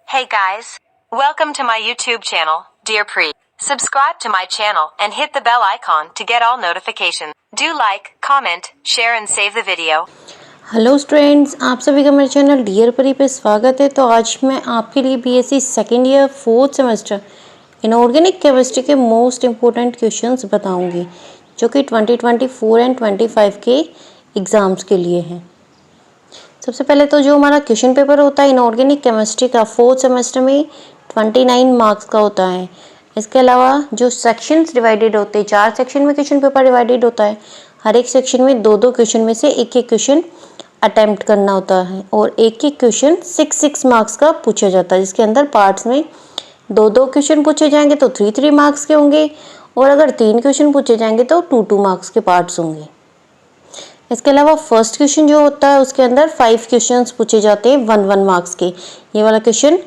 Hey guys, welcome to my YouTube channel, Dear Pre. Subscribe to my channel and hit the bell icon to get all notifications. Do like, comment, share and save the video. Hello students, आप सभी का मेरे channel dear परी पे स्वागत है। तो आज मैं आपके लिए BSc second year fourth semester inorganic chemistry के मोस्ट इम्पोर्टेंट क्वेश्चंस बताऊंगी, जो कि 2024 एंड 25 के एग्ज़ाम्स के लिए हैं। सबसे पहले तो जो हमारा क्वेश्चन पेपर होता है इनऑर्गेनिक केमिस्ट्री का फोर्थ सेमेस्टर में 29 मार्क्स का होता है। इसके अलावा जो सेक्शंस डिवाइडेड होते हैं, 4 सेक्शन में क्वेश्चन पेपर डिवाइडेड होता है। हर एक सेक्शन में दो क्वेश्चन में से एक क्वेश्चन अटेम्प्ट करना होता है और एक क्वेश्चन 6 मार्क्स का पूछा जाता है, जिसके अंदर पार्ट्स में दो क्वेश्चन पूछे जाएंगे तो 3 मार्क्स के होंगे, और अगर 3 क्वेश्चन पूछे जाएंगे तो 2 मार्क्स के पार्ट्स होंगे। इसके अलावा फर्स्ट क्वेश्चन जो होता है उसके अंदर 5 क्वेश्चंस पूछे जाते हैं 1 मार्क्स के। ये वाला क्वेश्चन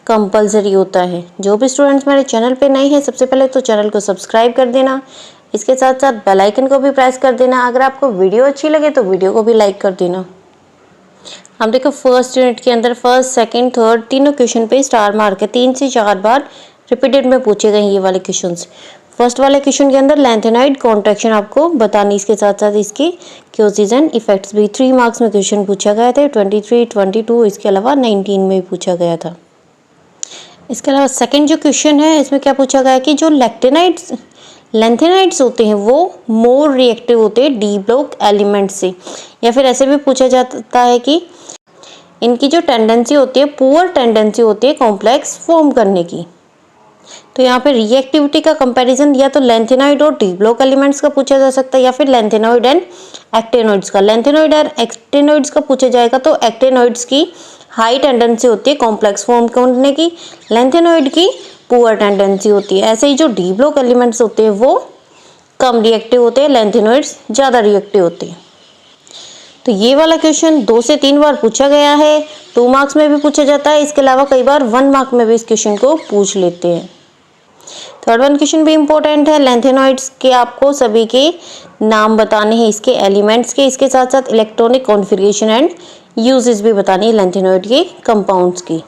कंपलसरी होता है। जो भी स्टूडेंट्स मेरे चैनल पे नए हैं, सबसे पहले तो चैनल को सब्सक्राइब कर देना, इसके साथ साथ बेल आइकन को भी प्रेस कर देना। अगर आपको वीडियो अच्छी लगे तो वीडियो को भी लाइक कर देना। अब देखो फर्स्ट यूनिट के अंदर फर्स्ट, सेकंड, थर्ड तीनों क्वेश्चन पे स्टार मार्क है। 3 से 4 बार रिपीटेड में पूछे गए ये वाले क्वेश्चंस। फर्स्ट वाले क्वेश्चन के अंदर लैंथेनॉइड कॉन्ट्रैक्शन आपको बतानी, इसके साथ साथ इसके क्योजेज एंड इफेक्ट्स भी 3 मार्क्स में क्वेश्चन पूछा गया था। 23, 22 इसके अलावा 19 में भी पूछा गया था। इसके अलावा सेकंड जो क्वेश्चन है इसमें क्या पूछा गया कि जो लैंथेनाइड्स होते हैं वो मोर रिएक्टिव होते हैं डी ब्लॉक एलिमेंट से, या फिर ऐसे भी पूछा जाता है कि इनकी जो टेंडेंसी होती है, पुअर टेंडेंसी होती है कॉम्प्लेक्स फॉर्म करने की। तो यहाँ पे रिएक्टिविटी का कंपैरिजन या तो लैंथेनॉइड और डी ब्लॉक एलिमेंट्स का पूछा जा सकता है, या फिर लैंथेनॉइड एंड एक्टेनॉइड्स का। लैंथेनॉइड और एक्टेनॉइड्स का पूछा जाएगा तो एक्टेनॉइड्स की हाई टेंडेंसी होती है कॉम्प्लेक्स फॉर्म करने की, लैंथेनॉइड की पुअर टेंडेंसी होती है। ऐसे ही जो डी ब्लॉक एलिमेंट्स होते हैं वो कम रिएक्टिव होते हैं, लैंथेनॉइड्स ज़्यादा रिएक्टिव होते हैं। तो ये वाला क्वेश्चन 2 से 3 बार पूछा गया है, 2 मार्क्स में भी पूछा जाता है। इसके अलावा कई बार 1 मार्क में भी इस क्वेश्चन को पूछ लेते हैं। थर्ड वन क्वेश्चन भी इंपॉर्टेंट है। लैंथेनॉइड्स के आपको सभी के नाम बताने हैं, इसके एलिमेंट्स के, इसके साथ साथ इलेक्ट्रॉनिक कॉन्फ़िगरेशन एंड यूजेस भी बतानी है लैंथेनॉइड के कंपाउंड्स की।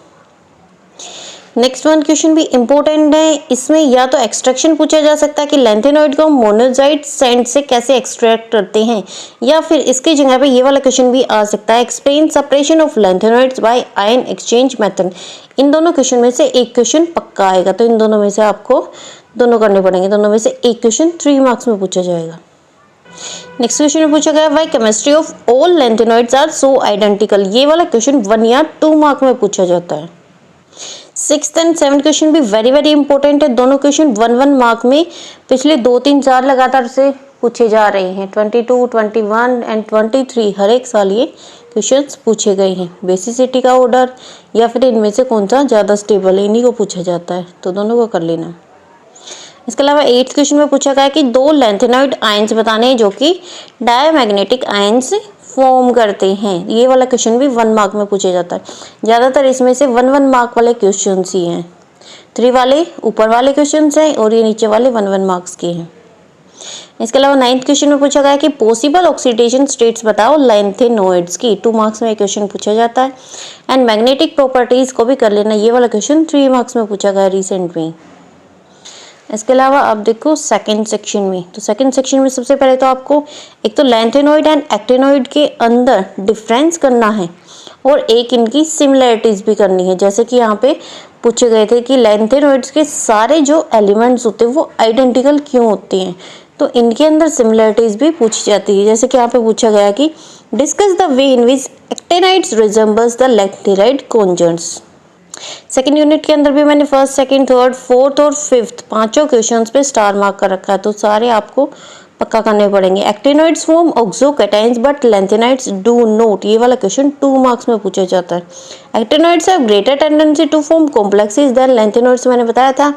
नेक्स्ट वन क्वेश्चन भी इंपॉर्टेंट है। इसमें या तो एक्सट्रैक्शन पूछा जा सकता है कि लैंथेनॉइड को मोनोजाइट सैंड से कैसे एक्सट्रैक्ट करते हैं, या फिर इसकी जगह पे ये वाला क्वेश्चन भी आ सकता है, explain separation of lanthanoids by ion exchange method. इन दोनों क्वेश्चन में से एक क्वेश्चन पक्का आएगा, तो इन दोनों में से आपको दोनों करने पड़ेंगे। दोनों में से एक क्वेश्चन 3 मार्क्स में पूछा जाएगा। नेक्स्ट क्वेश्चन में पूछा गया, why chemistry of all lanthanoids are so identical. ये वाला क्वेश्चन 1 या 2 मार्क में पूछा जाता है। 6th एंड 7th क्वेश्चन भी वेरी इंपॉर्टेंट है। दोनों क्वेश्चन 1 मार्क में पिछले 2, 3, 4 लगातार से पूछे जा रहे हैं। 22, 21 एंड 23 हर एक साल ये क्वेश्चंस पूछे गए हैं। बेसिसिटी का ऑर्डर या फिर इनमें से कौन सा ज़्यादा स्टेबल है, इन्हीं को पूछा जाता है, तो दोनों को कर लेना। इसके अलावा 8th क्वेश्चन में पूछा गया कि 2 लैंथेनॉइड आयंस बताने हैं जो कि डायमैग्नेटिक आयंस फॉर्म करते हैं। ये वाला क्वेश्चन भी 1 मार्क में पूछा जाता है। ज़्यादातर इसमें से 1 मार्क वाले क्वेश्चन ही हैं। 3 वाले ऊपर वाले क्वेश्चन हैं और ये नीचे वाले 1 मार्क्स के हैं। इसके अलावा 9th क्वेश्चन में पूछा गया कि पॉसिबल ऑक्सीडेशन स्टेट्स बताओ लैंथेनॉइड्स की। 2 मार्क्स में क्वेश्चन पूछा जाता है। एंड मैग्नेटिक प्रॉपर्टीज को भी कर लेना, ये वाला क्वेश्चन 3 मार्क्स में पूछा गया रिसेंट में। इसके अलावा आप देखो सेकंड सेक्शन में, तो सेकंड सेक्शन में सबसे पहले तो आपको एक तो लैंथेनॉइड एंड एक्टेनॉइड के अंदर डिफरेंस करना है और एक इनकी सिमिलरिटीज भी करनी है। जैसे कि यहाँ पे पूछे गए थे कि लैंथेनॉइड्स के सारे जो एलिमेंट्स होते हैं वो आइडेंटिकल क्यों होते हैं, तो इनके अंदर सिमिलरिटीज भी पूछी जाती है। जैसे कि यहाँ पे पूछा गया कि discuss the way in which actinides resembles the lanthanide congeners. Second unit के अंदर भी मैंने फर्स्ट, सेकंड, थर्ड, फोर्थ और फिफ्थ 5 क्वेश्चंस पे स्टार मार्क कर रखा है, तो सारे आपको पक्का करने पड़ेंगे। Actinoids form oxocations but lanthanides do not. ये वाला क्वेश्चन 2 मार्क्स में पूछा जाता है। Actinoids have greater tendency to form complexes than lanthanoids. मैंने बताया था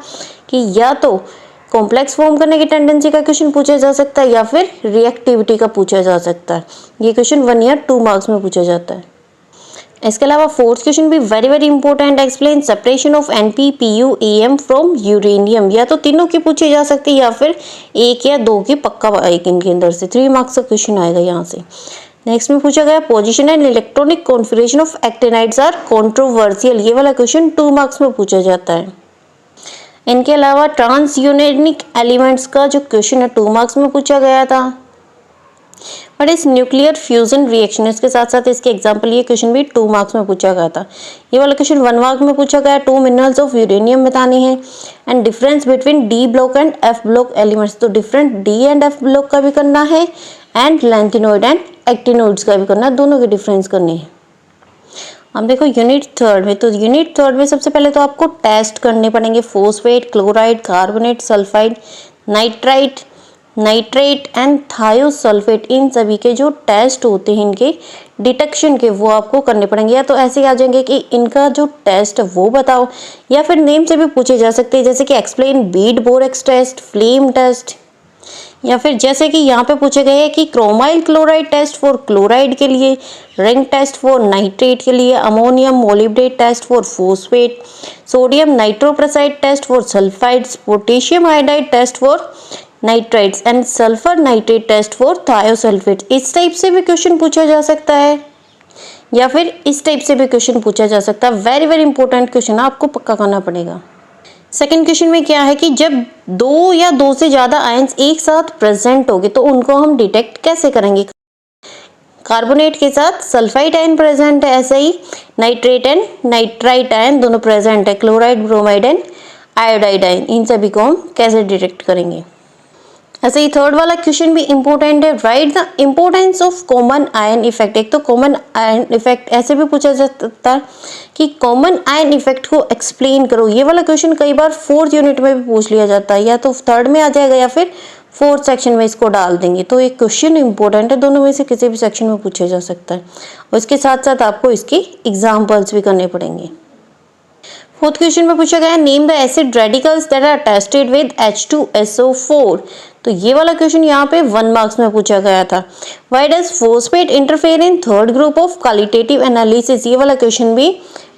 कि या तो कॉम्प्लेक्स फॉर्म करने की टेंडेंसी का क्वेश्चन पूछा जा सकता है या फिर रिएक्टिविटी का पूछा जा सकता है। ये क्वेश्चन 1 या 2 मार्क्स में पूछा जाता है। इसके अलावा फोर्थ क्वेश्चन भी very important, explain separation of NpPuAm from uranium. या तो तीनों की पूछी जा सकती है या फिर 1 या 2 की पक्का आएगी इनके अंदर से। 3 मार्क्स का क्वेश्चन आएगा यहाँ से। नेक्स्ट में पूछा गया position and electronic configuration of actinides are controversial. ये वाला क्वेश्चन 2 मार्क्स में पूछा जाता है। इनके अलावा ट्रांसयूनिक एलिमेंट्स का जो क्वेश्चन है 2 मार्क्स में पूछा गया था। बट इस न्यूक्लियर फ्यूजन रिएक्शन, इसके साथ साथ इसके एग्जांपल, ये क्वेश्चन भी 2 मार्क्स में पूछा गया था। ये वाला क्वेश्चन 1 मार्क में पूछा गया। 2 मिनरल्स ऑफ यूरेनियम बतानी है and difference between d block and f block elements. तो different d and f block का भी करना है एंड लैंथेनॉइड एंड एक्टिनॉइड्स का भी करना है, दोनों के डिफरेंस करने हैं। अब देखो यूनिट थर्ड में, तो यूनिट थर्ड में सबसे पहले तो आपको टेस्ट करने पड़ेंगे phosphate, chloride, carbonate, sulphide, nitrite, nitrate and thiosulphate. इन सभी के जो टेस्ट होते हैं इनके डिटेक्शन के, वो आपको करने पड़ेंगे। या तो ऐसे आ जाएंगे कि इनका जो टेस्ट है वो बताओ, या फिर नेम से भी पूछे जा सकते हैं, जैसे कि explain bead borax test, flame test, या फिर जैसे कि यहाँ पे पूछे गए हैं कि chromyl chloride test for chloride के लिए, रिंग टेस्ट फॉर नाइट्रेट के लिए, ammonium molybdate test for phosphate, sodium nitroprusside test for sulphides, potassium iodide test for nitrites and sulphur nitrate test for thiosulphate. इस टाइप से भी question पूछा जा सकता है, या फिर इस टाइप से भी क्वेश्चन पूछा जा सकता है। वेरी वेरी इंपॉर्टेंट क्वेश्चन, आपको पक्का करना पड़ेगा। सेकेंड क्वेश्चन में क्या है कि जब 2 या 2 से ज़्यादा आयंस एक साथ प्रेजेंट होंगे तो उनको हम डिटेक्ट कैसे करेंगे। कार्बोनेट के साथ सल्फाइड आयन प्रेजेंट है, ऐसे ही नाइट्रेट एंड नाइट्राइट आयन दोनों प्रेजेंट है, chloride, bromide and iodide ion, इन सभी को हम कैसे डिटेक्ट करेंगे। ऐसे ही थर्ड वाला क्वेश्चन भी इंपॉर्टेंट है, write the importance of common ion effect. एक तो कॉमन आयन इफेक्ट ऐसे भी पूछा जा सकता है कि कॉमन आयन इफेक्ट को एक्सप्लेन करो। ये वाला क्वेश्चन कई बार 4th यूनिट में भी पूछ लिया जाता है, या तो 3rd में आ जाएगा या फिर 4th सेक्शन में इसको डाल देंगे। तो एक क्वेश्चन इंपॉर्टेंट है, दोनों में से किसी भी सेक्शन में पूछा जा सकता है, और इसके साथ साथ आपको इसके एग्जाम्पल्स भी करने पड़ेंगे। 4th क्वेश्चन में पूछा गया name the acid radicals that are tested with H2SO4। तो ये वाला क्वेश्चन यहाँ पे 1 मार्क्स में पूछा गया था। Why does phosphate interfere in third group of qualitative analysis. ये वाला क्वेश्चन भी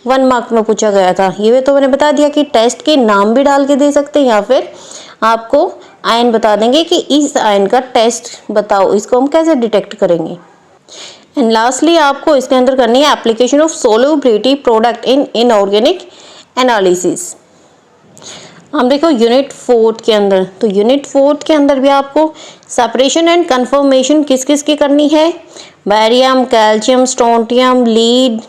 1 मार्क्स में पूछा गया था। ये तो मैंने बता दिया कि टेस्ट के नाम भी डाल के दे सकते हैं, या फिर आपको आयन बता देंगे कि इस आयन का टेस्ट बताओ, इसको हम कैसे डिटेक्ट करेंगे। एंड लास्टली आपको इसके अंदर करनी है application of solubility product in inorganic analysis. हम देखो यूनिट 4th के अंदर, तो यूनिट 4th के अंदर भी आपको सेपरेशन एंड कन्फर्मेशन किस किस की करनी है, barium, calcium, strontium, lead,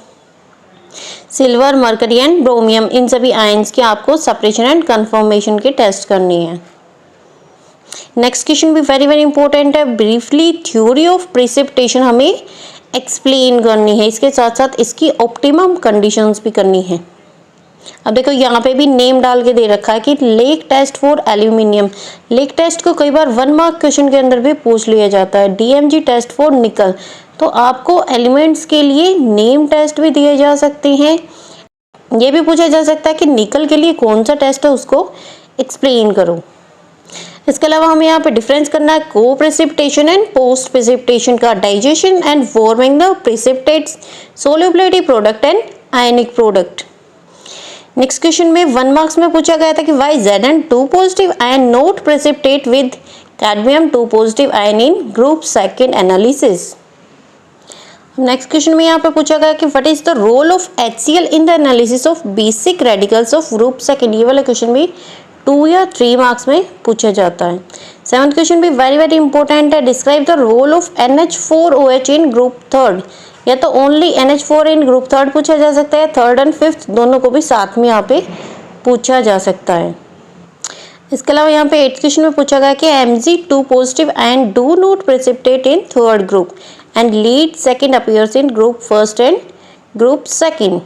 silver, mercury and bromium, इन सभी आयंस की आपको सेपरेशन एंड कन्फर्मेशन की टेस्ट करनी है। नेक्स्ट क्वेश्चन भी वेरी वेरी इंपॉर्टेंट है, ब्रीफली थ्योरी ऑफ प्रिसिपिटेशन हमें एक्सप्लेन करनी है, इसके साथ साथ इसकी ऑप्टिमम कंडीशंस भी करनी है। अब देखो यहाँ पे भी नेम डाल के दे रखा है कि lake test for aluminium. Lake test को कई बार 1 मार्क क्वेश्चन के अंदर भी पूछ लिया जाता है। DMG टेस्ट फॉर निकल। तो आपको एलिमेंट्स के लिए नेम टेस्ट भी दिए जा सकते हैं। ये भी पूछा जा सकता है कि निकल के लिए कौन सा टेस्ट है, उसको एक्सप्लेन करो। इसके अलावा हमें यहाँ पे डिफरेंस करना है को प्रेसिपिटेशन एंड पोस्ट प्रेसिपिटेशन का, digestion and forming the precipitates, solubility product and ionic product. Next question में 1 मार्क्स में पूछा गया था कि why Zn2 positive ion not precipitate with cadmium 2 positive ion in group second analysis. Next question में यहाँ पे पूछा गया कि what is the role of HCl in the analysis of basic radicals of group second. ये वाला question भी 2 या 3 मार्क्स में पूछा जाता है। 7th क्वेश्चन भी वेरी वेरी इंपॉर्टेंट है, describe the role of NH4OH in group third. या तो ओनली NH4 इन ग्रुप थर्ड पूछा जा सकता है, 3rd एंड 5th दोनों को भी साथ में यहाँ पे पूछा जा सकता है। इसके अलावा यहाँ पे 8th क्वेश्चन में पूछा गया कि Mg2 positive ion do not precipitate in third group and lead second appears in group first and group second.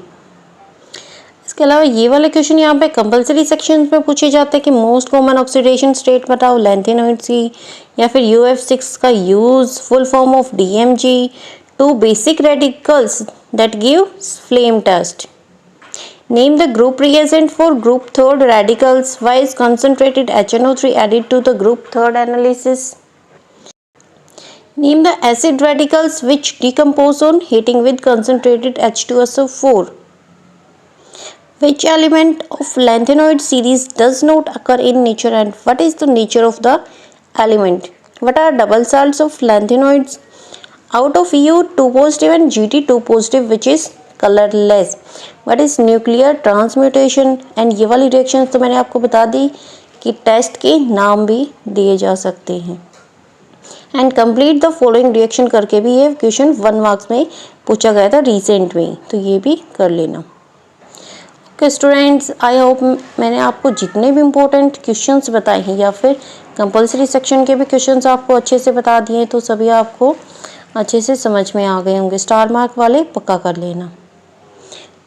इसके अलावा ये वाले क्वेश्चन यहाँ पे कंपलसरी सेक्शन में पूछे जाते हैं कि मोस्ट कॉमन ऑक्सीडेशन स्टेट बताओ लैंथेनॉइड्स की, या फिर UF6 का use, full form of DMG, 2 basic radicals that give flame test. Name the group reagent for group third radicals. Why is concentrated HNO3 added to the group third analysis? Name the acid radicals which decompose on heating with concentrated H2SO4. Which element of lanthanoid series does not occur in nature and what is the nature of the element? What are double salts of lanthanoids? Out of EU, 2 positive and GT 2 positive, which is colorless. What is nuclear transmutation? And ये वाली reaction तो मैंने आपको बता दी कि test के नाम भी दिए जा सकते हैं। And complete the following reaction करके भी ये क्वेश्चन 1 मार्क्स में पूछा गया था रिसेंट में, तो ये भी कर लेना। ओके स्टूडेंट्स, आई होप मैंने आपको जितने भी इम्पोर्टेंट क्वेश्चंस बताए हैं या फिर कंपलसरी सेक्शन के भी क्वेश्चंस आपको अच्छे से बता दिए, तो सभी आपको अच्छे से समझ में आ गए होंगे। स्टार मार्क वाले पक्का कर लेना।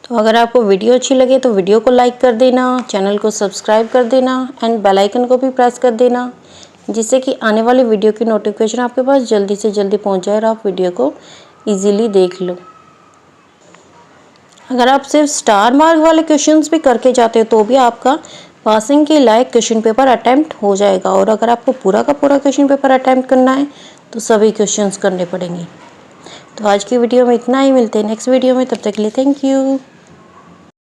तो अगर आपको वीडियो अच्छी लगे तो वीडियो को लाइक कर देना, चैनल को सब्सक्राइब कर देना एंड बेल आइकन को भी प्रेस कर देना, जिससे कि आने वाली वीडियो की नोटिफिकेशन आपके पास जल्दी से जल्दी पहुंच जाए और आप वीडियो को इजीली देख लो। अगर आप सिर्फ स्टार मार्क वाले क्वेश्चंस भी करके जाते हो तो भी आपका पासिंग के लायक क्वेश्चन पेपर अटेम्प्ट हो जाएगा। और अगर आपको पूरा का पूरा क्वेश्चन पेपर अटेम्प्ट करना है तो सभी क्वेश्चंस करने पड़ेंगे। तो आज की वीडियो में इतना ही, मिलते हैं नेक्स्ट वीडियो में, तब तक के लिए थैंक यू।